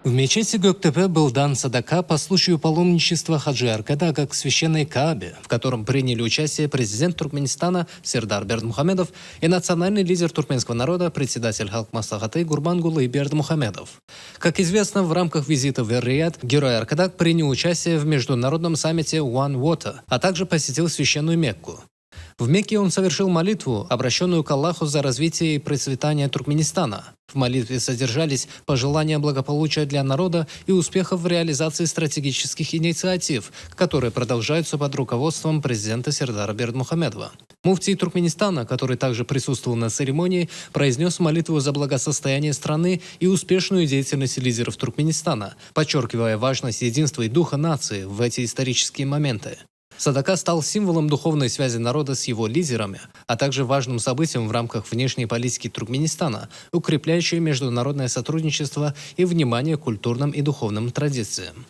В мечети Göktepe был дан садака по случаю паломничества Хаджи Аркадага к священной Каабе, в котором приняли участие президент Туркменистана Сердар Бердмухамедов и национальный лидер туркменского народа, председатель Халк Маслахаты Гурбангулы Бердмухамедов. Как известно, в рамках визита в Эр-Рияд герой Аркадаг принял участие в международном саммите One Water, а также посетил священную Мекку. В Мекке он совершил молитву, обращенную к Аллаху за развитие и процветание Туркменистана. В молитве содержались пожелания благополучия для народа и успехов в реализации стратегических инициатив, которые продолжаются под руководством президента Сердара Бердмухамедова. Муфтий Туркменистана, который также присутствовал на церемонии, произнес молитву за благосостояние страны и успешную деятельность лидеров Туркменистана, подчеркивая важность единства и духа нации в эти исторические моменты. Садака стал символом духовной связи народа с его лидерами, а также важным событием в рамках внешней политики Туркменистана, укрепляющей международное сотрудничество и внимание к культурным и духовным традициям.